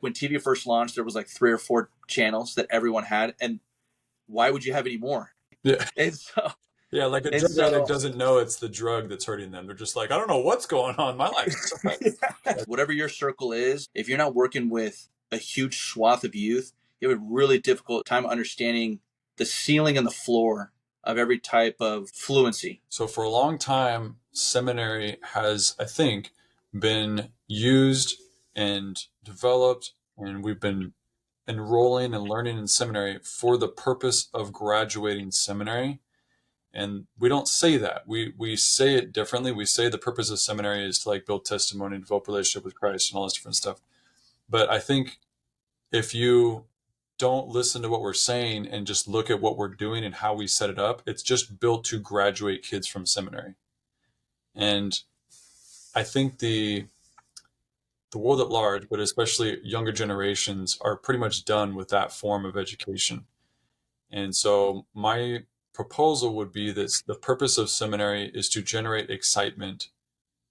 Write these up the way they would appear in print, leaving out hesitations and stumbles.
when TV first launched, there was like 3 or 4 channels that everyone had, and why would you have any more? Yeah. And so, Yeah, like a and drug addict so, doesn't know it's the drug that's hurting them. They're just like, I don't know what's going on. My life is fine. whatever your circle is, if you're not working with a huge swath of youth, you have a really difficult time understanding the ceiling and the floor of every type of fluency. So for a long time, seminary has, I think, been used and developed, and we've been enrolling and learning in seminary for the purpose of graduating seminary. And we don't say that. We say it differently. We say the purpose of seminary is to like build testimony, develop relationship with Christ and all this different stuff. But I think if you don't listen to what we're saying and just look at what we're doing and how we set it up, it's just built to graduate kids from seminary. And I think the world at large, but especially younger generations, are pretty much done with that form of education. And so my proposal would be that the purpose of seminary is to generate excitement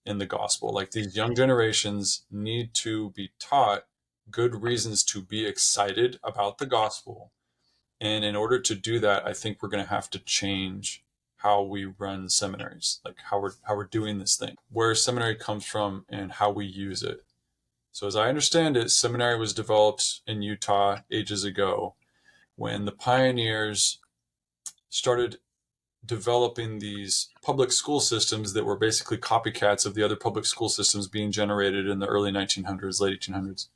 in the gospel. Like these young generations need to be taught good reasons to be excited about the gospel. And in order to do that, I think we're going to have to change how we run seminaries, like how we're doing this thing, where seminary comes from and how we use it. So as I understand it, seminary was developed in Utah ages ago when the pioneers started developing these public school systems that were basically copycats of the other public school systems being generated in the early 1900s, late 1800s,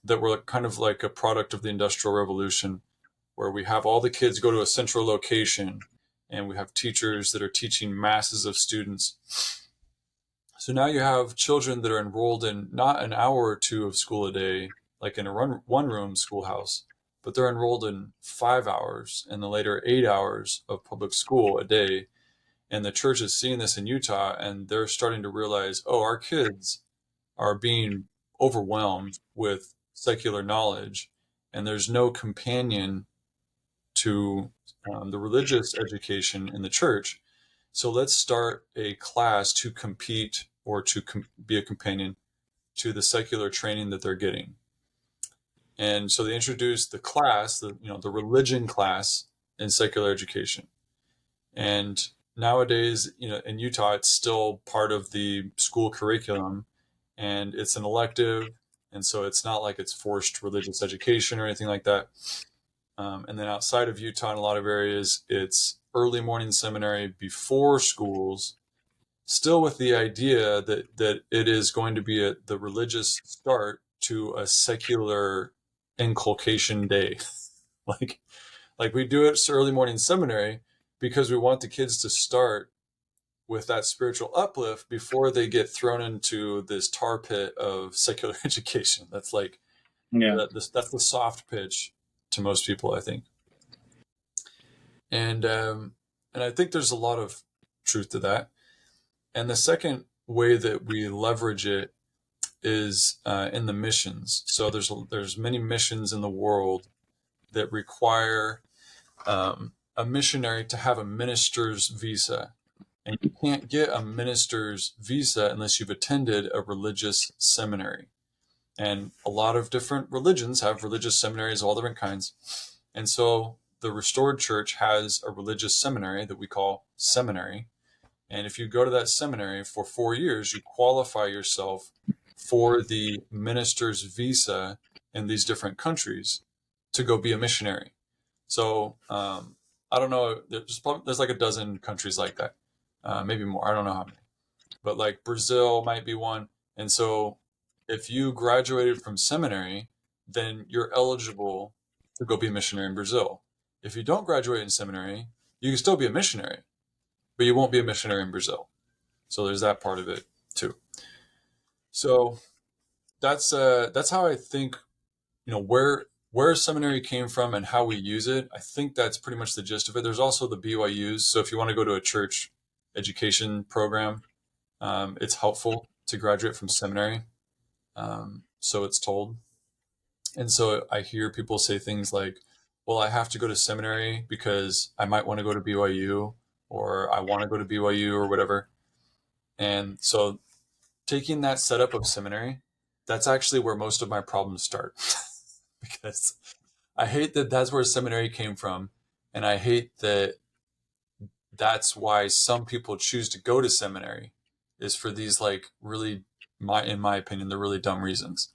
that were kind of like a product of the Industrial Revolution, where we have all the kids go to a central location and we have teachers that are teaching masses of students. So now you have children that are enrolled in not an hour or 2 of school a day, like in a one-room schoolhouse, but they're enrolled in 5 hours and the later 8 hours of public school a day. And the church is seeing this in Utah, and they're starting to realize, oh, our kids are being overwhelmed with secular knowledge, and there's no companion to the religious education in the church. So let's start a class to compete or to be a companion to the secular training that they're getting. And so they introduced the class, the religion class in secular education. And nowadays, in Utah, it's still part of the school curriculum, and it's an elective. And so it's not like it's forced religious education or anything like that. And then outside of Utah, in a lot of areas, it's early morning seminary before schools, still with the idea that it is going to be the religious start to a secular inculcation day. like we do it early morning seminary because we want the kids to start with that spiritual uplift before they get thrown into this tar pit of secular education. That's like, that's the soft pitch to most people, I think. And I think there's a lot of truth to that. And the second way that we leverage it is in the missions. So there's many missions in the world that require a missionary to have a minister's visa. And you can't get a minister's visa unless you've attended a religious seminary. And a lot of different religions have religious seminaries of all different kinds. And so the Restored Church has a religious seminary that we call Seminary. And if you go to that seminary for 4 years, you qualify yourself for the minister's visa in these different countries to go be a missionary. So I don't know, there's like a dozen countries like that, maybe more. I don't know how many, but like Brazil might be one. And so if you graduated from seminary, then you're eligible to go be a missionary in Brazil. If you don't graduate in seminary, you can still be a missionary, but you won't be a missionary in Brazil. So there's that part of it too. So that's how I think, where seminary came from and how we use it. I think that's pretty much the gist of it. There's also the BYUs. So if you want to go to a church education program, it's helpful to graduate from seminary. So it's told. And so I hear people say things like, well, I have to go to seminary because I might want to go to BYU, or I want to go to BYU or whatever. And so taking that setup of seminary that's actually where most of my problems start. Because I hate that that's where seminary came from. And I hate that that's why some people choose to go to seminary, is for these like really, in my opinion, they're really dumb reasons.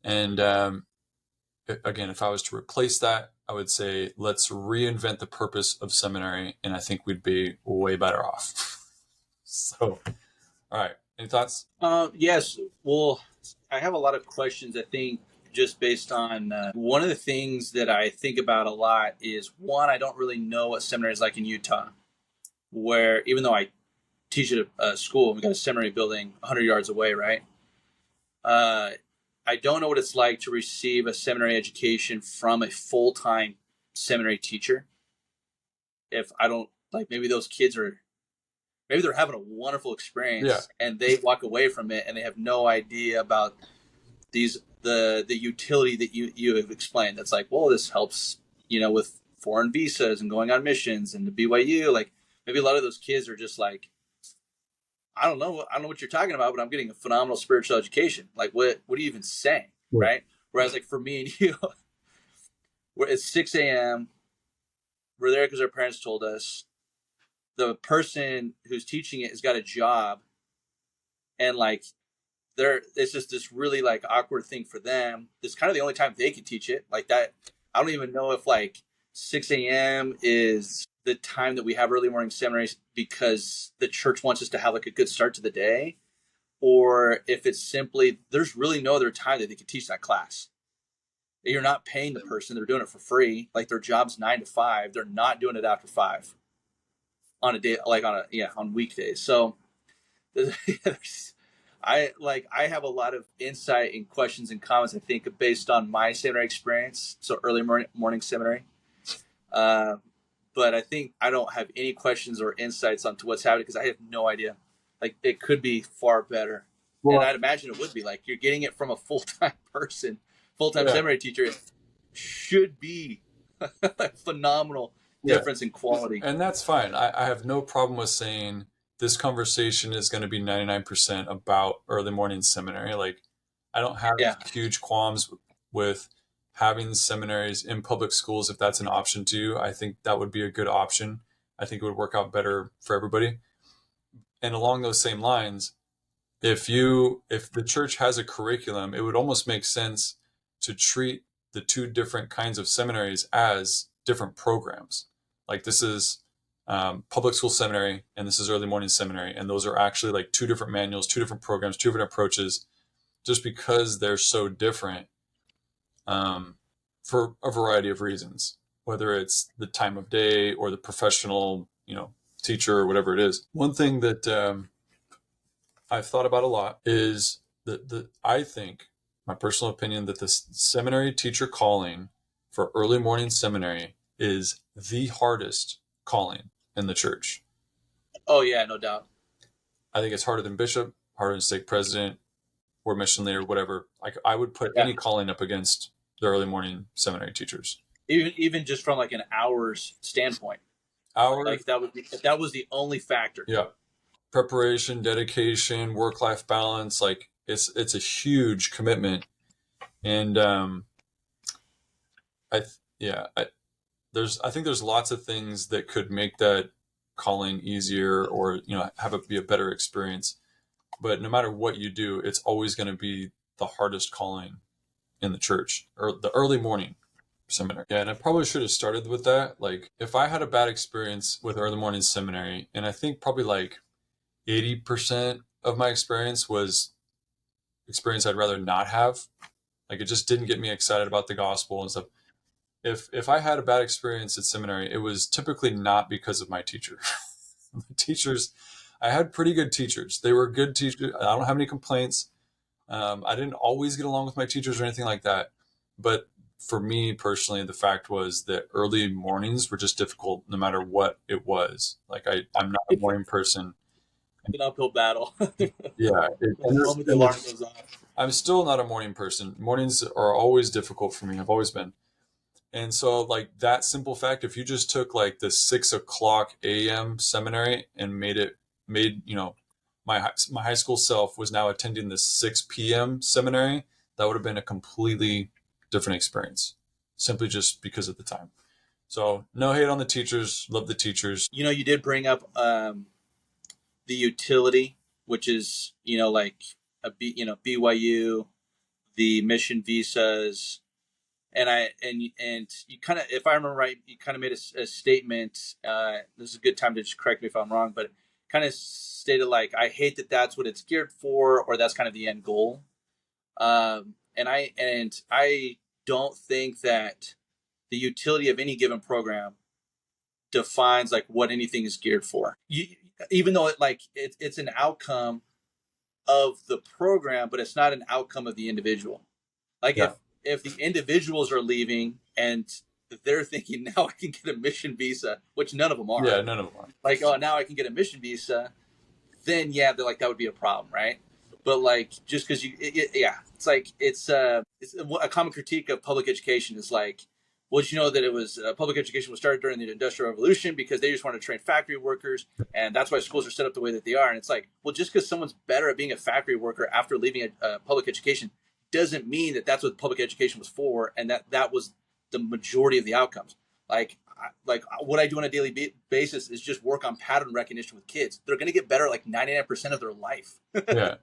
And again, if I was to replace that, I would say let's reinvent the purpose of seminary, and I think we'd be way better off. So, all right, any thoughts? Yes. Well, I have a lot of questions. I think just based on one of the things that I think about a lot is one, I don't really know what seminary is like in Utah, where even though I teach at a school, we got a seminary building 100 yards away, right? Uh, I don't know what it's like to receive a seminary education from a full time seminary teacher. If I don't like, maybe those kids are, maybe they're having a wonderful Yeah. experience and they walk away from it and they have no idea about the utility that you have explained. That's like, well, this helps, with foreign visas and going on missions and the BYU. Like maybe a lot of those kids are just like, I don't know what you're talking about, but I'm getting a phenomenal spiritual education. Like what are you even saying, Yeah. right? Whereas like for me and you, it's 6 a.m. We're there because our parents told us. The person who's teaching it has got a job, and like it's just this really like awkward thing for them. It's kind of the only time they can teach it like that. I don't even know if like 6 a.m. is the time that we have early morning seminaries because the church wants us to have like a good start to the day, or if it's simply there's really no other time that they can teach that class. You're not paying the person; they're doing it for free. Like their job's 9 to 5. They're not doing it after 5 on a day, like on weekdays. So I have a lot of insight and questions and comments. I think based on my seminary experience, so early morning seminary. Uh, but I think I don't have any questions or insights onto what's happening because I have no idea. Like it could be far better, and Well, I'd imagine it would be. Like you're getting it from a full time person, full time yeah, seminary teacher. It should be a phenomenal yeah, difference in quality. and that's fine. I have no problem with saying this conversation is going to be 99% about early morning seminary. Like, I don't have Yeah. huge qualms with having seminaries in public schools if that's an option to you. I think that would be a good option. I think it would work out better for everybody. And along those same lines, if the church has a curriculum, it would almost make sense to treat the two different kinds of seminaries as different programs. Like this is public school seminary and this is early morning seminary, and those are actually like two different manuals, two different programs, two different approaches, just because they're so different, for a variety of reasons, whether it's the time of day or the professional, teacher or whatever it is. One thing that I've thought about a lot is that I think, my personal opinion, that the seminary teacher calling for early morning seminary is the hardest calling in the church. Oh yeah, no doubt. I think it's harder than bishop, harder than stake president or mission leader, whatever. Like I would put Yeah. any calling up against the early morning seminary teachers. Even just from like an hours standpoint, Our like if that was the only factor. Yeah, preparation, dedication, work life balance, like it's a huge commitment. And I yeah, I think there's lots of things that could make that calling easier, or have it be a better experience. But no matter what you do, it's always going to be the hardest calling in the church, or the early morning seminary. Yeah, and I probably should have started with that. Like if I had a bad experience with early morning seminary, and I think probably like 80% of my experience was experience I'd rather not have. Like it just didn't get me excited about the gospel and stuff. If I had a bad experience at seminary, it was typically not because of my teacher. My teachers, I had pretty good teachers. They were good teachers. I don't have any complaints. I didn't always get along with my teachers or anything like that. But for me personally, the fact was that early mornings were just difficult no matter what it was. Like I'm not a It's morning person. an uphill battle. Yeah. The moment the alarm goes off. I'm still not a morning person. Mornings are always difficult for me. I've always been. And so like that simple fact, if you just took like the 6 o'clock a.m. seminary and made my high school self was now attending the 6 p.m. seminary, that would have been a completely different experience, simply just because of the time. So no hate on the teachers, love the teachers. You did bring up the utility, which is like BYU, the mission visas, and you kind of, if I remember right, you kind of made a statement. This is a good time to just correct me if I'm wrong, but kind of stated like, I hate that that's what it's geared for, or that's kind of the end goal. And I don't think that the utility of any given program defines like what anything is geared for. Even though it's an outcome of the program, but it's not an outcome of the individual. Like Yeah, if the individuals are leaving and they're thinking, now I can get a mission visa, which none of them are. yeah, none of them are. Like, oh, now I can get a mission visa, then yeah, they're like, that would be a problem, right? But like, just because yeah, it's like it's a common critique of public education is like, well, did you know that it was public education was started during the Industrial Revolution because they just wanted to train factory workers, and that's why schools are set up the way that they are. And it's like, well, just because someone's better at being a factory worker after leaving a public education doesn't mean that that's what public education was for, and that was the majority of the outcomes. Like what I do on a daily basis is just work on pattern recognition with kids. They're going to get better like 99% of their life Yeah,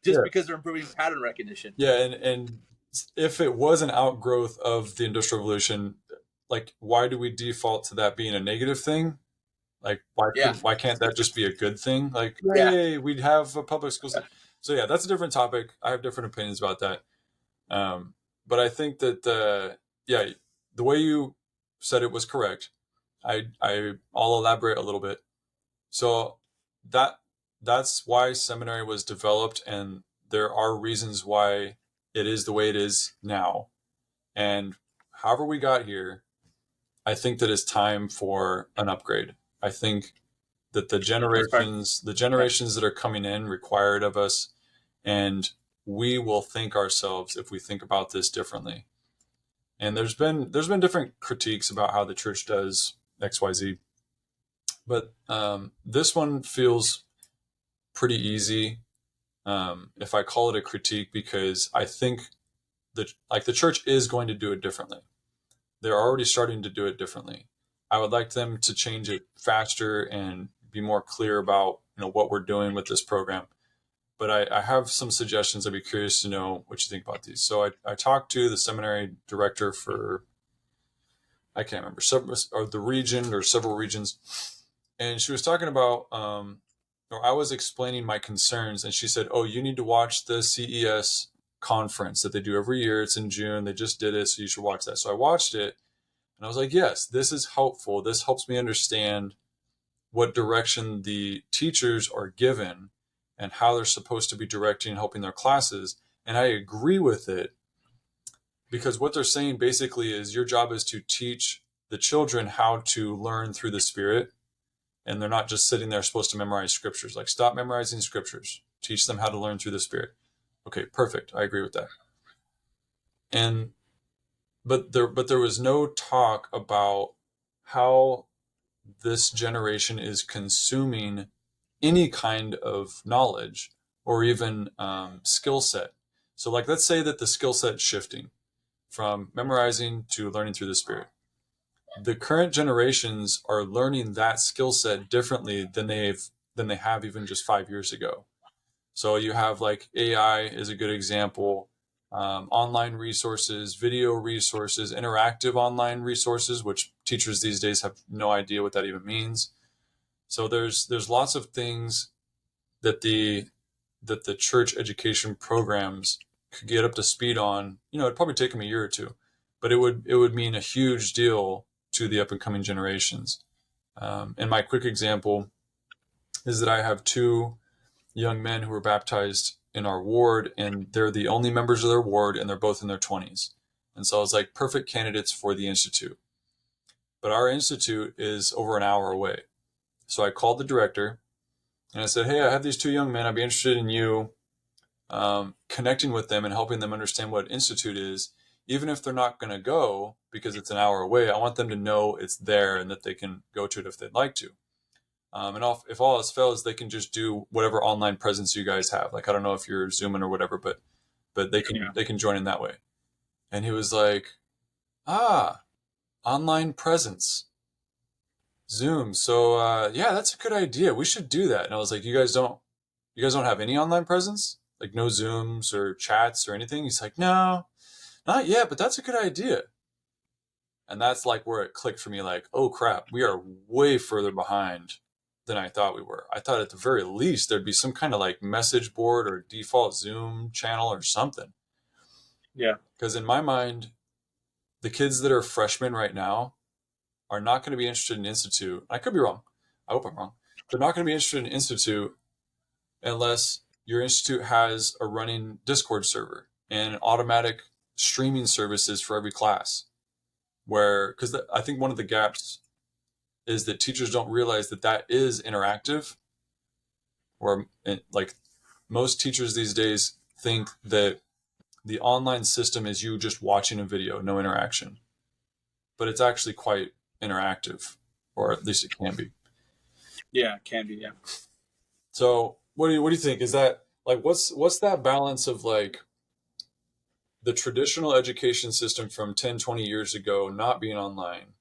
just yeah, because they're improving pattern recognition. yeah. And if it was an outgrowth of the Industrial Revolution, like why do we default to that being a negative thing? Like Yeah. why can't that just be a good thing? Like, Yeah. hey, we'd have a public schools. So yeah, that's a different topic. I have different opinions about that. But I think that yeah, the way you said it was correct. I'll elaborate a little bit. So that that's why seminary was developed, and there are reasons why it is the way it is now. And however we got here, I think that it's time for an upgrade. I think that the Yeah. generations that are coming in require it of us, and we will thank ourselves if we think about this differently. And there's been different critiques about how the church does XYZ, but this one feels pretty easy, if I call it a critique, because I think that like the church is going to do it differently. They're already starting to do it differently. I would like them to change it faster and be more clear about what we're doing with this program. But I have some suggestions. I'd be curious to know what you think about these. So I talked to the seminary director for, I can't remember, or the region or several regions, and she was talking about, or I was explaining my concerns, and she said, "Oh, you need to watch the CES conference that they do every year. It's in June. They just did it, so you should watch that." So I watched it, and I was like, "Yes, this is helpful. This helps me understand what direction the teachers are given and how they're supposed to be directing and helping their classes." And I agree with it, because what they're saying basically is your job is to teach the children how to learn through the Spirit. And they're not just sitting there supposed to memorize scriptures. Like, stop memorizing scriptures. Teach them how to learn through the Spirit. Okay, perfect. I agree with that. And but there was no talk about how this generation is consuming any kind of knowledge or even skill set. So, like, let's say that the skill set's shifting from memorizing to learning through the Spirit. The current generations are learning that skill set differently than they have even just 5 years ago. So you have like AI is a good example, online resources, video resources, interactive online resources, which teachers these days have no idea what that even means. So there's lots of things that the church education programs could get up to speed on. It'd probably take them a year or two, but it would mean a huge deal to the up and coming generations. And my quick example is that I have two young men who were baptized in our ward, and they're the only members of their ward, and they're both in their 20s. And so I was like, perfect candidates for the institute. But our institute is over an hour away. So I called the director and I said, "Hey, I have these two young men. I'd be interested in you connecting with them and helping them understand what institute is. Even if they're not going to go because it's an hour away, I want them to know it's there and that they can go to it if they'd like to." And if all else fails, they can just do whatever online presence you guys have. Like, I don't know if you're Zooming or whatever, but they can join in that way. And he was like, ah, online presence, Zoom. So yeah, that's a good idea. We should do that. And I was like, you guys don't have any online presence, like no Zooms or chats or anything. He's like, no, not yet, but that's a good idea. And that's like where it clicked for me. Like, oh crap, we are way further behind than I thought we were. I thought at the very least there'd be some kind of like message board or default Zoom channel or something. Yeah. Because in my mind, the kids that are freshmen right now are not going to be interested in Institute. I could be wrong. I hope I'm wrong. They're not going to be interested in Institute unless your Institute has a running Discord server and automatic streaming services for every class. Because I think one of the gaps is that teachers don't realize that is interactive. Or like most teachers these days think that the online system is you just watching a video, no interaction. But it's actually quite interactive, or at least it can be. Yeah, it can be. Yeah. So what do you think? Is that like what's that balance of like the traditional education system from 10, 20 years ago not being online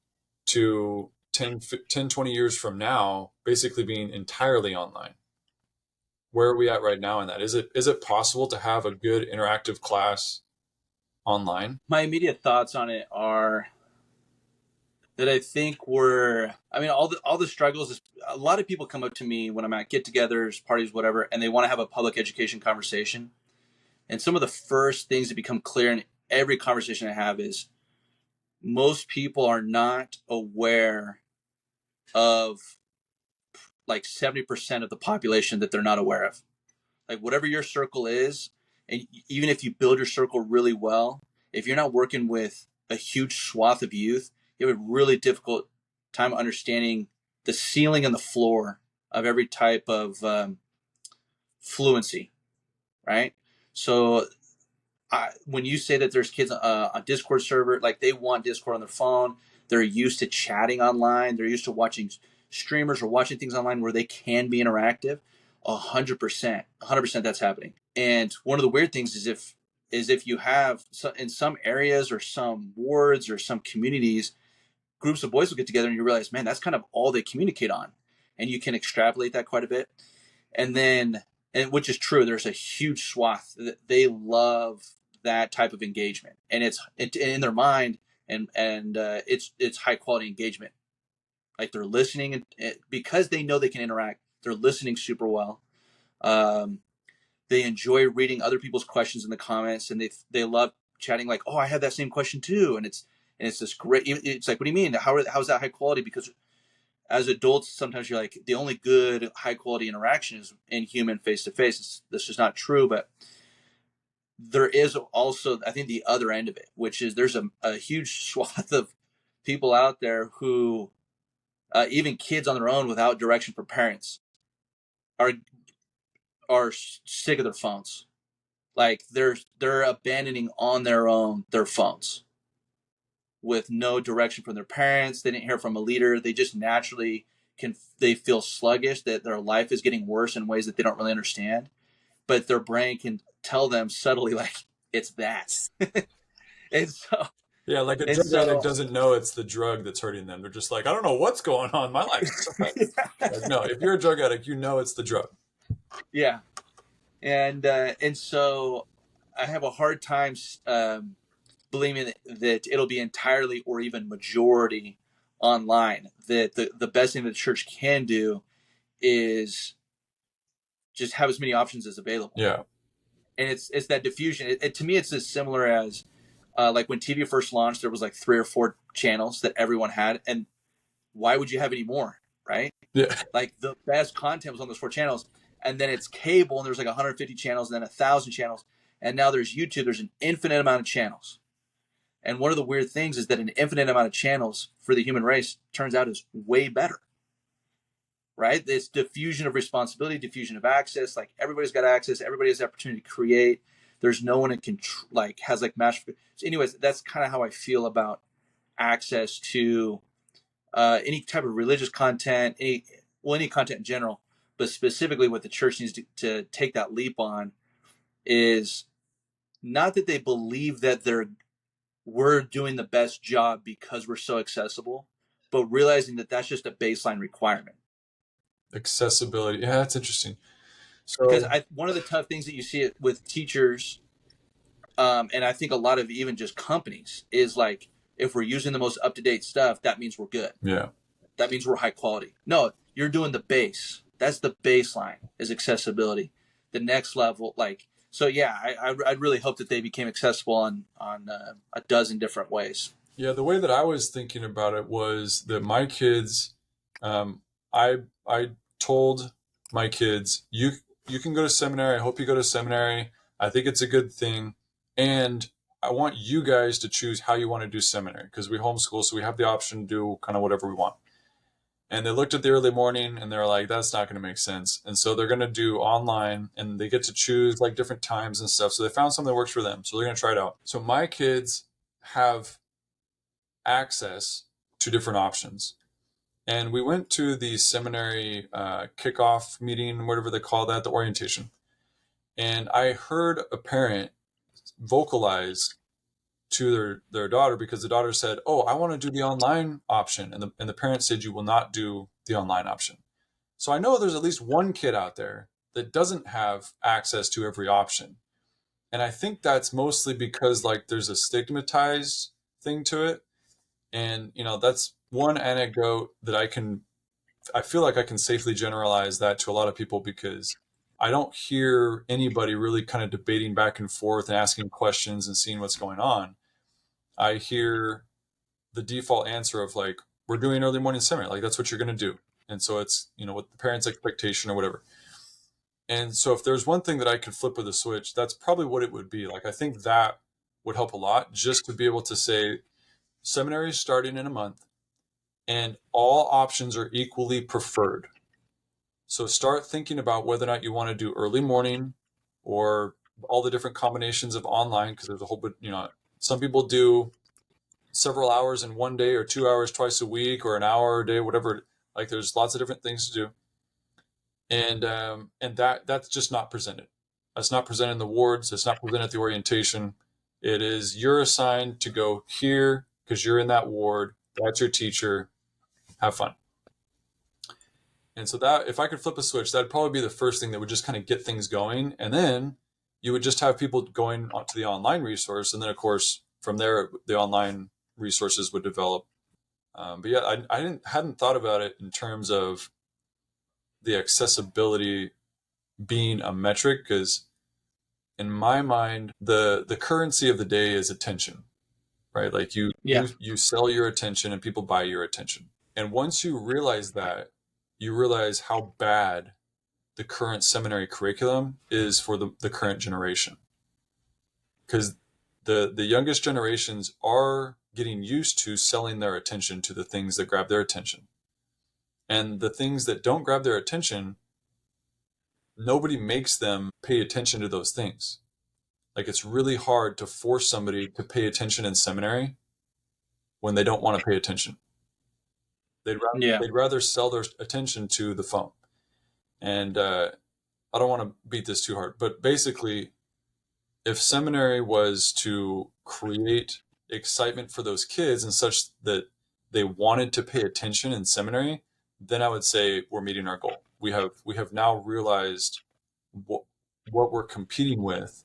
to 10, 20 years from now basically being entirely online? Where are we at right now in that? Is it possible to have a good interactive class online? My immediate thoughts on it are that I think all the struggles is, a lot of people come up to me when I'm at get-togethers, parties, whatever, and they want to have a public education conversation. And some of the first things that become clear in every conversation I have is most people are not aware of like 70% of the population that they're not aware of. Like whatever your circle is, and even if you build your circle really well, if you're not working with a huge swath of youth, you have a really difficult time understanding the ceiling and the floor of every type of fluency, right? So when you say that there's kids on Discord server, like they want Discord on their phone, they're used to chatting online, they're used to watching streamers or watching things online where they can be interactive. 100%, that's happening. And one of the weird things is if you have in some areas or some wards or some communities, groups of boys will get together and you realize, man, that's kind of all they communicate on, and you can extrapolate that quite a bit. And then, and which is true, there's a huge swath that they love that type of engagement, and it's in their mind, and it's high quality engagement. Like they're listening, and because they know they can interact, they're listening super well. Um, they enjoy reading other people's questions in the comments, and they love chatting. Like, oh, I had that same question too, and it's this great. It's like, what do you mean? How's that high quality? Because as adults, sometimes you're like, the only good high quality interaction is in human face to face. This is not true, but there is also, I think, the other end of it, which is there's a huge swath of people out there who, even kids on their own without direction from parents, are sick of their phones. Like they're abandoning on their own their phones with no direction from their parents. They didn't hear from a leader. They just naturally they feel sluggish, that their life is getting worse in ways that they don't really understand, but their brain can tell them subtly, like, it's that. and so Yeah, like a and drug addict so doesn't know it's the drug that's hurting them. They're just like, I don't know what's going on. My life is so bad. Like, no, if you're a drug addict, you know it's the drug. yeah. And so I have a hard time believing that it'll be entirely or even majority online. That the best thing that the church can do is just have as many options as available. Yeah. And it's that diffusion. To me, it's as similar as like when TV first launched, there was like 3 or 4 channels that everyone had, and why would you have any more, right? Yeah. Like the best content was on those 4 channels, and then it's cable, and there's like 150 channels, and then 1,000 channels, and now there's YouTube. There's an infinite amount of channels, and one of the weird things is that an infinite amount of channels for the human race turns out is way better, right? This diffusion of responsibility, diffusion of access. Like everybody's got access, everybody has the opportunity to create. There's no one that can has like master. So anyways, that's kind of how I feel about access to any type of religious content, well, any content in general, but specifically what the church needs to take that leap on is not that they believe that we're doing the best job because we're so accessible, but realizing that that's just a baseline requirement. Accessibility. Yeah, that's interesting. Because So one of the tough things that you see with teachers, and I think a lot of even just companies, is like, if we're using the most up to date stuff, that means we're good. yeah. That means we're high quality. No, you're doing the base. That's the baseline is accessibility. The next level, like, so yeah, I really hope that they became accessible on a dozen different ways. Yeah, the way that I was thinking about it was that my kids, um, I told my kids, you can go to seminary. I hope you go to seminary. I think it's a good thing, and I want you guys to choose how you want to do seminary because we homeschool, so we have the option to do kind of whatever we want. And they looked at the early morning and they're like, that's not going to make sense. And so they're going to do online and they get to choose like different times and stuff. So they found something that works for them. So they're going to try it out. So my kids have access to different options. And we went to the seminary kickoff meeting, whatever they call that, the orientation. And I heard a parent vocalize to their daughter because the daughter said, "Oh, I want to do the online option," and the parent said, "You will not do the online option." So I know there's at least one kid out there that doesn't have access to every option, and I think that's mostly because like there's a stigmatized thing to it, and that's one anecdote that I feel like I can safely generalize that to a lot of people because I don't hear anybody really kind of debating back and forth and asking questions and seeing what's going on. I hear the default answer of like, we're doing early morning seminary, like that's what you're going to do. And so it's, what the parents' expectation or whatever. And so if there's one thing that I could flip with a switch, that's probably what it would be. Like, I think that would help a lot just to be able to say seminary is starting in a month and all options are equally preferred. So start thinking about whether or not you want to do early morning or all the different combinations of online, because there's a whole bit, some people do several hours in one day or 2 hours twice a week or an hour a day, whatever. Like there's lots of different things to do. And that's just not presented. That's not presented in the wards. It's not presented at the orientation. It is you're assigned to go here because you're in that ward. That's your teacher. Have fun. And so that if I could flip a switch, that'd probably be the first thing that would just kind of get things going. And then you would just have people going to the online resource. And then, of course, from there, the online resources would develop. But yeah, I hadn't thought about it in terms of the accessibility being a metric because in my mind, the currency of the day is attention, right? Like you sell your attention and people buy your attention. And once you realize that, you realize how bad the current seminary curriculum is for the current generation. Because the youngest generations are getting used to selling their attention to the things that grab their attention. And the things that don't grab their attention, nobody makes them pay attention to those things. Like it's really hard to force somebody to pay attention in seminary when they don't want to pay attention. Yeah. They'd rather sell their attention to the phone. And I don't want to beat this too hard, but basically, if seminary was to create excitement for those kids and such that they wanted to pay attention in seminary, then I would say we're meeting our goal. We have now realized what we're competing with,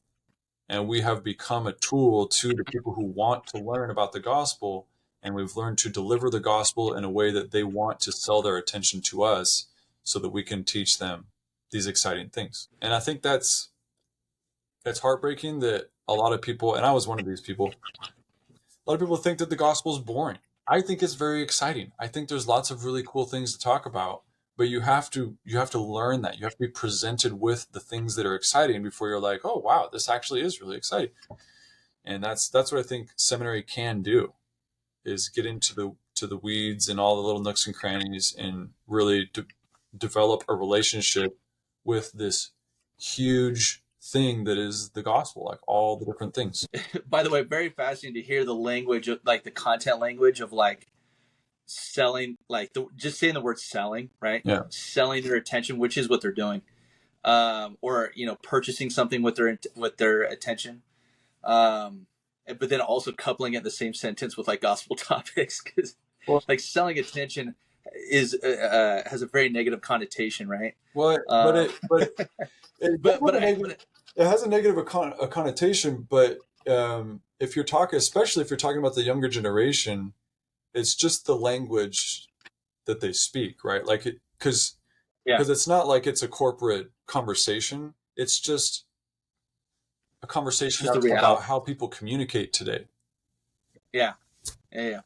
and we have become a tool to the people who want to learn about the gospel, and we've learned to deliver the gospel in a way that they want to sell their attention to us so that we can teach them these exciting things. And I think that's heartbreaking that a lot of people, and I was one of these people, a lot of people think that the gospel is boring. I think it's very exciting. I think there's lots of really cool things to talk about, but you have to learn that. You have to be presented with the things that are exciting before you're like, oh wow, this actually is really exciting. And that's what I think seminary can do, is get into the weeds and all the little nooks and crannies and really develop a relationship with this huge thing that is the gospel, like all the different things. By the way, very fascinating to hear the language of like the content language of like selling, like just saying the word selling, right? Yeah. Selling their attention, which is what they're doing, or purchasing something with their attention, but then also coupling it in the same sentence with like gospel topics, because Well, like selling attention is has a very negative connotation, right? well, Um, it does but have a but negative. It has a negative a connotation, but if you're talking, especially if you're talking about the younger generation, it's just the language that they speak, right? Like it, yeah, because it's not like it's a corporate conversation. It's just a it's conversation just the about reality. how people communicate today. Yeah, yeah, yeah.